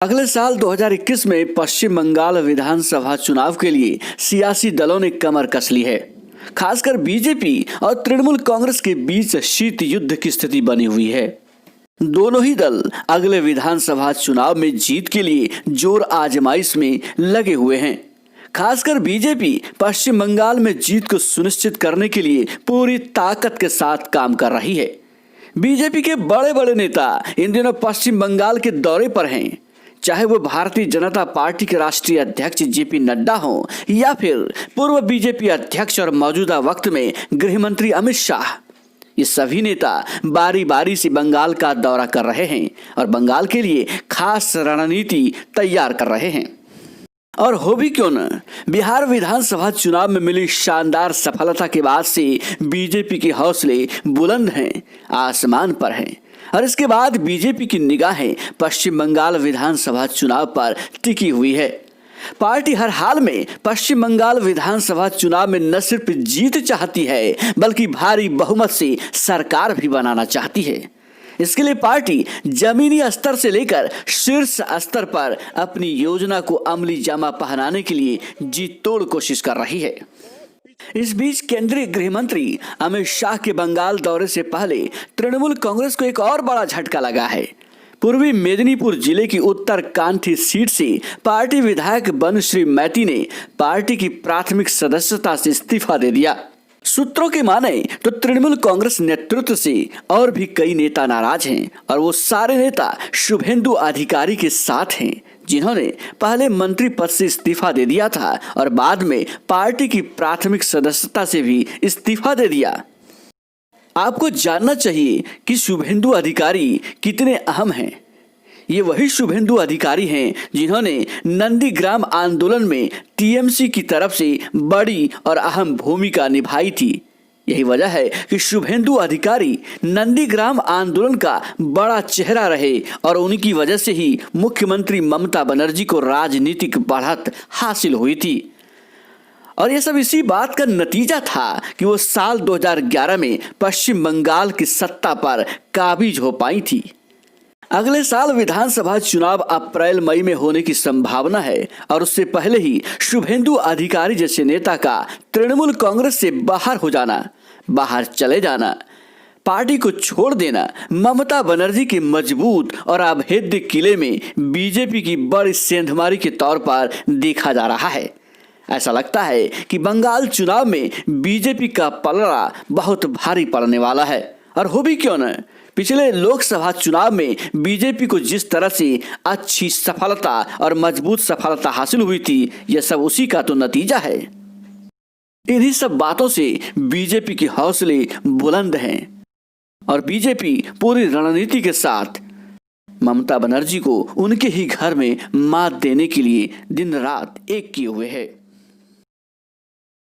अगले साल 2021 में पश्चिम बंगाल विधानसभा चुनाव के लिए सियासी दलों ने कमर कस ली है। खासकर बीजेपी और तृणमूल कांग्रेस के बीच शीत युद्ध की स्थिति बनी हुई है। दोनों ही दल अगले विधानसभा चुनाव में जीत के लिए जोर आजमाइश में लगे हुए हैं। खासकर बीजेपी पश्चिम बंगाल में जीत को सुनिश्चित करने के लिए पूरी ताकत के साथ काम कर रही है। बीजेपी के बड़े बड़े नेता इन दिनों पश्चिम बंगाल के दौरे पर हैं, चाहे वो भारतीय जनता पार्टी के राष्ट्रीय अध्यक्ष जेपी नड्डा हो या फिर पूर्व बीजेपी अध्यक्ष और मौजूदा वक्त में गृह मंत्री अमित शाह। ये सभी नेता बारी बारी से बंगाल का दौरा कर रहे हैं और बंगाल के लिए खास रणनीति तैयार कर रहे हैं। और हो भी क्यों न, बिहार विधानसभा चुनाव में मिली शानदार सफलता के बाद से बीजेपी के हौसले बुलंद हैं, आसमान पर हैं। और इसके बाद बीजेपी की निगाहें पश्चिम बंगाल विधानसभा चुनाव पर टिकी हुई है। पार्टी हर हाल में पश्चिम बंगाल विधानसभा चुनाव में न सिर्फ जीत चाहती है बल्कि भारी बहुमत से सरकार भी बनाना चाहती है। इसके लिए पार्टी जमीनी स्तर से लेकर शीर्ष स्तर पर अपनी योजना को अमली जामा पहनाने के लिए जी तोड़ कोशिश कर रही है। इस बीच केंद्रीय गृह मंत्री अमित शाह के बंगाल दौरे से पहले तृणमूल कांग्रेस को एक और बड़ा झटका लगा है। पूर्वी मेदिनीपुर जिले की उत्तर कांठी सीट से पार्टी विधायक बनश्री मैती ने पार्टी की प्राथमिक सदस्यता से इस्तीफा दे दिया। सूत्रों की माने तो तृणमूल कांग्रेस नेतृत्व से और भी कई नेता नाराज हैं और वो सारे नेता शुभेंदु अधिकारी के साथ हैं, जिन्होंने पहले मंत्री पद से इस्तीफा दे दिया था और बाद में पार्टी की प्राथमिक सदस्यता से भी इस्तीफा दे दिया। आपको जानना चाहिए कि शुभेंदु अधिकारी कितने अहम हैं। ये वही शुभेंदु अधिकारी हैं जिन्होंने नंदीग्राम आंदोलन में टीएमसी की तरफ से बड़ी और अहम भूमिका निभाई थी। यही वजह है कि शुभेंदु अधिकारी नंदीग्राम आंदोलन का बड़ा चेहरा रहे और उनकी वजह से ही मुख्यमंत्री ममता बनर्जी को राजनीतिक बढ़त हासिल हुई थी। और यह सब इसी बात का नतीजा था कि वो साल 2011 में पश्चिम बंगाल की सत्ता पर काबिज हो पाई थी। अगले साल विधानसभा चुनाव अप्रैल मई में होने की संभावना है और उससे पहले ही शुभेंदु अधिकारी जैसे नेता का तृणमूल कांग्रेस से बाहर हो जाना, बाहर चले जाना, पार्टी को छोड़ देना ममता बनर्जी के मजबूत और अभेद्य किले में बीजेपी की बड़ी सेंधमारी के तौर पर देखा जा रहा है। ऐसा लगता है कि बंगाल चुनाव में बीजेपी का पलड़ा बहुत भारी पड़ने वाला है। और हो भी क्यों न, पिछले लोकसभा चुनाव में बीजेपी को जिस तरह से अच्छी सफलता और मजबूत सफलता हासिल हुई थी, यह सब उसी का तो नतीजा है। इन्हीं सब बातों से बीजेपी के हौसले बुलंद हैं और बीजेपी पूरी रणनीति के साथ ममता बनर्जी को उनके ही घर में मात देने के लिए दिन रात एक किए हुए है।